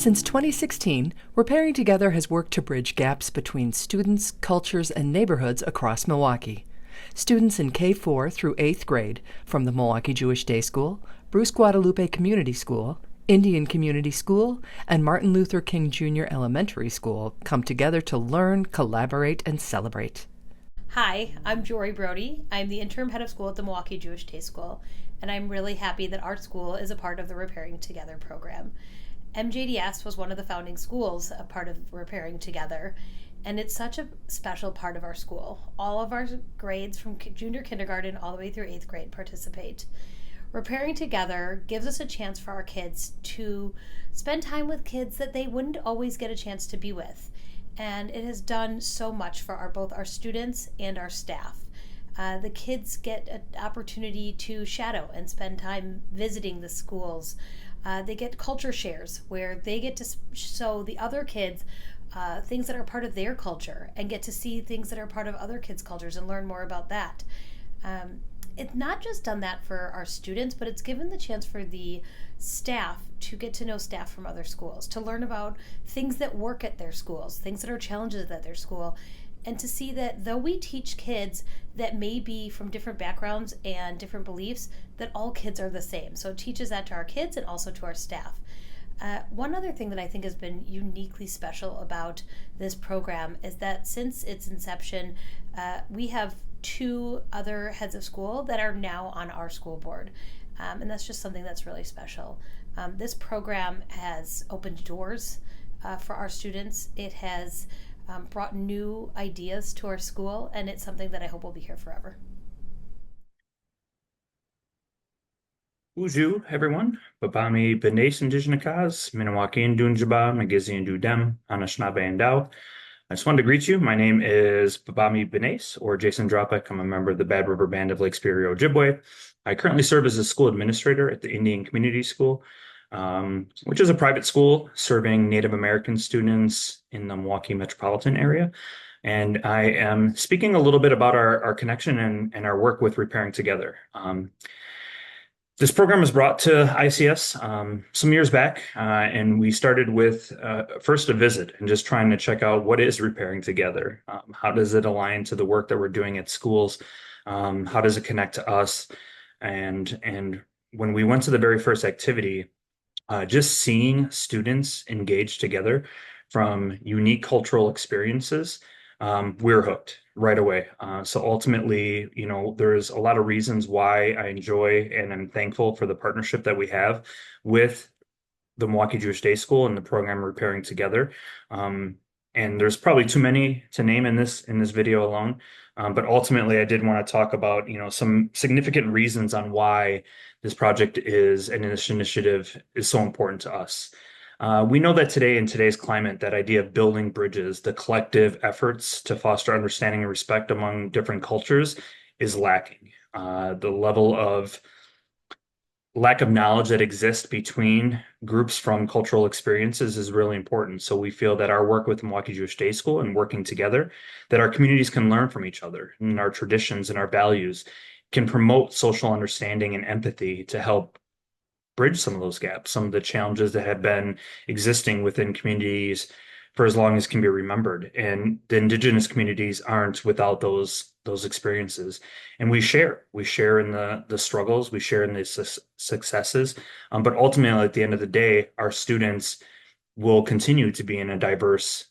Since 2016, Repairing Together has worked to bridge gaps between students, cultures, and neighborhoods across Milwaukee. Students in K-4 through 8th grade from the Milwaukee Jewish Day School, Bruce Guadalupe Community School, Indian Community School, and Martin Luther King Jr. Elementary School come together to learn, collaborate, and celebrate. Hi, I'm Jory Brody. I'm the interim head of school at the Milwaukee Jewish Day School, and I'm really happy that our school is a part of the Repairing Together program. MJDS was one of the founding schools, a part of Repairing Together, and it's such a special part of our school. All of our grades from junior kindergarten all the way through 8th grade participate. Repairing Together gives us a chance for our kids to spend time with kids that they wouldn't always get a chance to be with. And it has done so much for both our students and our staff. The kids get an opportunity to shadow and spend time visiting the schools. They get culture shares where they get to show the other kids things that are part of their culture and get to see things that are part of other kids' cultures and learn more about that. It's not just done that for our students, but it's given the chance for the staff to get to know staff from other schools, to learn about things that work at their schools, things that are challenges at their school, and to see that though we teach kids that may be from different backgrounds and different beliefs, that all kids are the same. So it teaches that to our kids and also to our staff. One other thing that I think has been uniquely special about this program is that since its inception, we have 2 other heads of school that are now on our school board. And that's just something that's really special. This program has opened doors for our students. It has brought new ideas to our school, and it's something that I hope will be here forever. Bonjour, everyone. Babami Benes Indigenous, Minawaki and Dunjaba, Magizi and Dudem, Anishinaabe and Dao. I just wanted to greet you. My name is Babami Benes, or Jason Dropek. I'm a member of the Bad River Band of Lake Superior Ojibwe. I currently serve as a school administrator at the Indian Community School, which is a private school serving Native American students in the Milwaukee metropolitan area. And I am speaking a little bit about our connection and our work with Repairing Together. This program was brought to ICS some years back, and we started with first a visit and just trying to check out what is Repairing Together. How does it align to the work that we're doing at schools? How does it connect to us? And when we went to the very first activity, just seeing students engage together from unique cultural experiences, we were hooked right away. So ultimately, there's a lot of reasons why I enjoy and I'm thankful for the partnership that we have with the Milwaukee Jewish Day School and the program Repairing Together. And there's probably too many to name in this video alone. But ultimately, I did want to talk about, some significant reasons on why this project and this initiative is so important to us. We know that today, in today's climate, that idea of building bridges, the collective efforts to foster understanding and respect among different cultures is lacking. The level of lack of knowledge that exists between groups from cultural experiences is really important. So we feel that our work with the Milwaukee Jewish Day School and working together, that our communities can learn from each other and our traditions and our values can promote social understanding and empathy to help bridge some of those gaps, some of the challenges that have been existing within communities for as long as can be remembered. And the Indigenous communities aren't without those experiences. And we share in the struggles, we share in the successes. But ultimately, at the end of the day, our students will continue to be in a diverse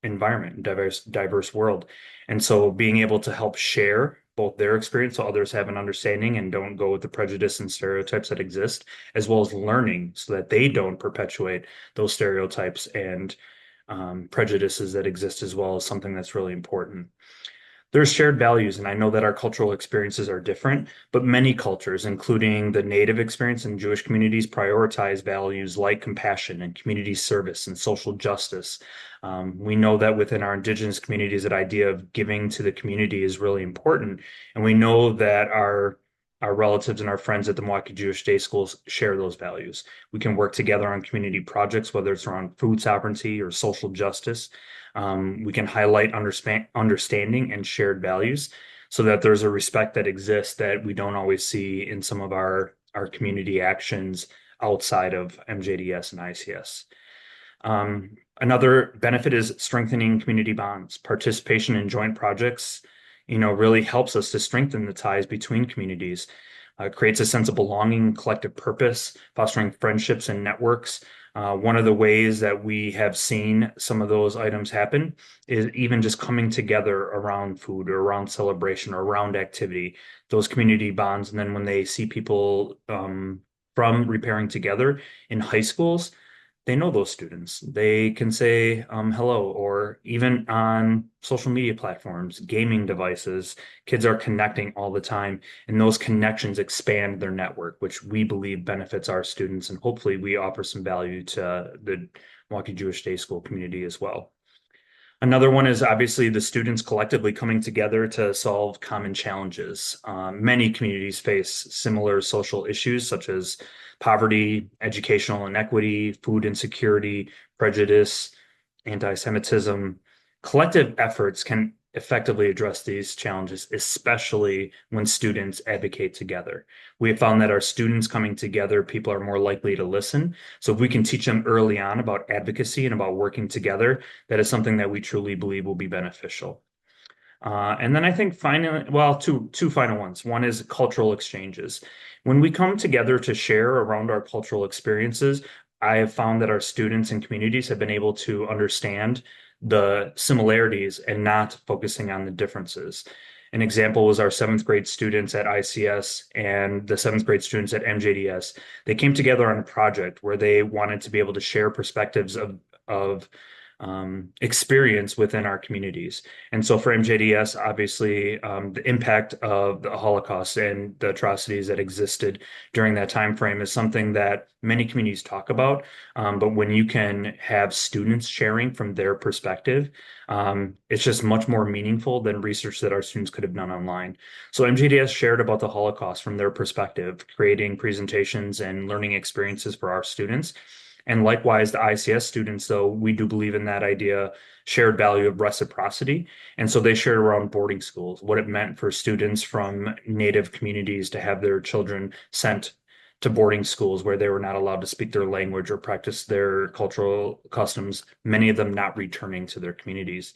environment, diverse world. And so being able to help share both their experience so others have an understanding and don't go with the prejudice and stereotypes that exist, as well as learning so that they don't perpetuate those stereotypes and prejudices that exist as well, is something that's really important. There's shared values, and I know that our cultural experiences are different, but many cultures, including the Native experience and Jewish communities, prioritize values like compassion and community service and social justice. We know that within our Indigenous communities, that idea of giving to the community is really important. And we know that our relatives and our friends at the Milwaukee Jewish Day Schools share those values. We can work together on community projects, whether it's around food sovereignty or social justice. We can highlight understanding and shared values so that there's a respect that exists that we don't always see in some of our community actions outside of MJDS and ICS. Another benefit is strengthening community bonds. Participation in joint projects, really helps us to strengthen the ties between communities. Creates a sense of belonging, collective purpose, fostering friendships and networks. One of the ways that we have seen some of those items happen is even just coming together around food or around celebration or around activity, those community bonds. And then when they see people from Repairing Together in high schools, they know those students. They can say hello, or even on social media platforms, gaming devices, kids are connecting all the time, and those connections expand their network, which we believe benefits our students, and hopefully we offer some value to the Milwaukee Jewish Day School community as well. Another one is obviously the students collectively coming together to solve common challenges. Many communities face similar social issues such as poverty, educational inequity, food insecurity, prejudice, anti-Semitism. Collective efforts can effectively address these challenges, especially when students advocate together. We have found that our students coming together, people are more likely to listen. So if we can teach them early on about advocacy and about working together, that is something that we truly believe will be beneficial. And then I think finally, well, two final ones. One is cultural exchanges. When we come together to share around our cultural experiences, I have found that our students and communities have been able to understand the similarities and not focusing on the differences. An example was our seventh grade students at ICS and the seventh grade students at MJDS. They came together on a project where they wanted to be able to share perspectives of experience within our communities. And so for MJDS, obviously, the impact of the Holocaust and the atrocities that existed during that time frame is something that many communities talk about. But when you can have students sharing from their perspective, it's just much more meaningful than research that our students could have done online. So MJDS shared about the Holocaust from their perspective, creating presentations and learning experiences for our students. And likewise, the ICS students, though, we do believe in that idea, shared value of reciprocity. And so they shared around boarding schools, what it meant for students from Native communities to have their children sent to boarding schools where they were not allowed to speak their language or practice their cultural customs, many of them not returning to their communities.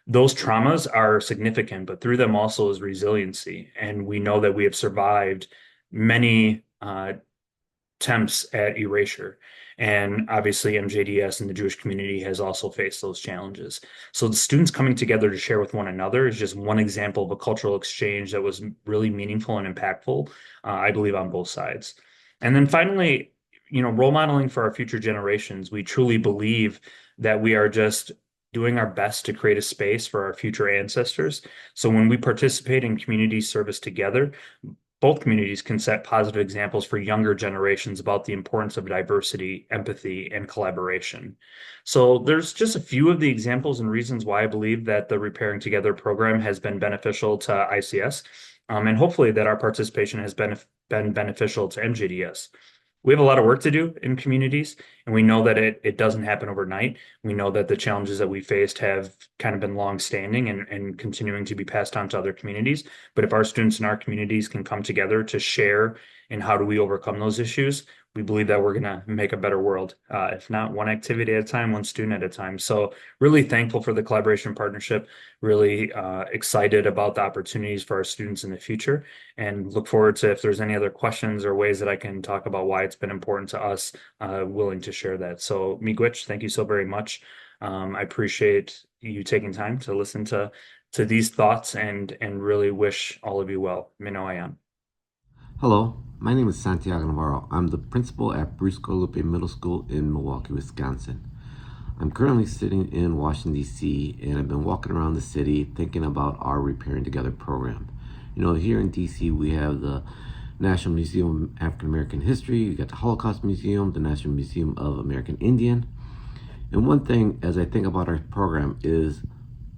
Those traumas are significant, but through them also is resiliency. And we know that we have survived many attempts at erasure. And obviously, MJDS and the Jewish community has also faced those challenges. So the students coming together to share with one another is just one example of a cultural exchange that was really meaningful and impactful, I believe, on both sides. And then finally, role modeling for our future generations. We truly believe that we are just doing our best to create a space for our future ancestors. So when we participate in community service together, both communities can set positive examples for younger generations about the importance of diversity, empathy, and collaboration. So there's just a few of the examples and reasons why I believe that the Repairing Together program has been beneficial to ICS, and hopefully that our participation has been beneficial to MJDS. We have a lot of work to do in communities, and we know that it doesn't happen overnight. We know that the challenges that we faced have kind of been long-standing and continuing to be passed on to other communities. But if our students in our communities can come together to share in how do we overcome those issues, we believe that we're going to make a better world. If not one activity at a time, one student at a time. So really thankful for the collaboration partnership, really excited about the opportunities for our students in the future, and look forward to if there's any other questions or ways that I can talk about why it's been important to us, willing to share that. So Miigwech, thank you so very much. I appreciate you taking time to listen to these thoughts and really wish all of you well. Minoayan. Hello, my name is Santiago Navarro. I'm the principal at Bruce Guadalupe Middle School in Milwaukee, Wisconsin. I'm currently sitting in Washington, D.C., and I've been walking around the city thinking about our Repairing Together program. Here in D.C., we have the National Museum of African American History, you got the Holocaust Museum, the National Museum of American Indian. And one thing, as I think about our program, is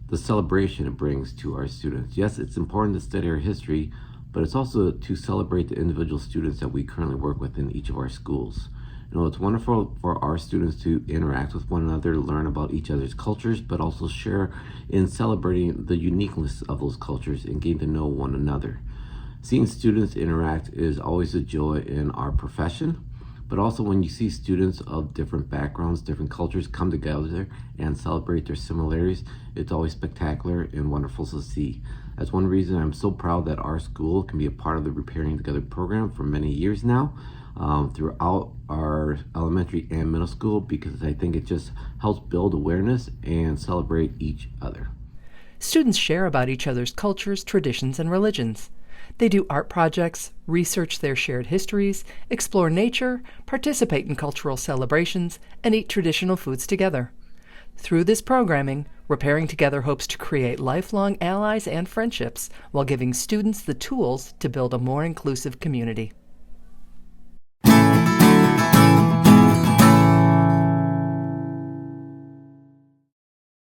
the celebration it brings to our students. Yes, it's important to study our history, but it's also to celebrate the individual students that we currently work with in each of our schools. It's wonderful for our students to interact with one another, learn about each other's cultures, but also share in celebrating the uniqueness of those cultures and getting to know one another. Seeing students interact is always a joy in our profession, but also when you see students of different backgrounds, different cultures come together and celebrate their similarities, it's always spectacular and wonderful to see. That's one reason I'm so proud that our school can be a part of the Repairing Together program for many years now, throughout our elementary and middle school, because I think it just helps build awareness and celebrate each other. Students share about each other's cultures, traditions, and religions. They do art projects, research their shared histories, explore nature, participate in cultural celebrations, and eat traditional foods together. Through this programming, Repairing Together hopes to create lifelong allies and friendships while giving students the tools to build a more inclusive community.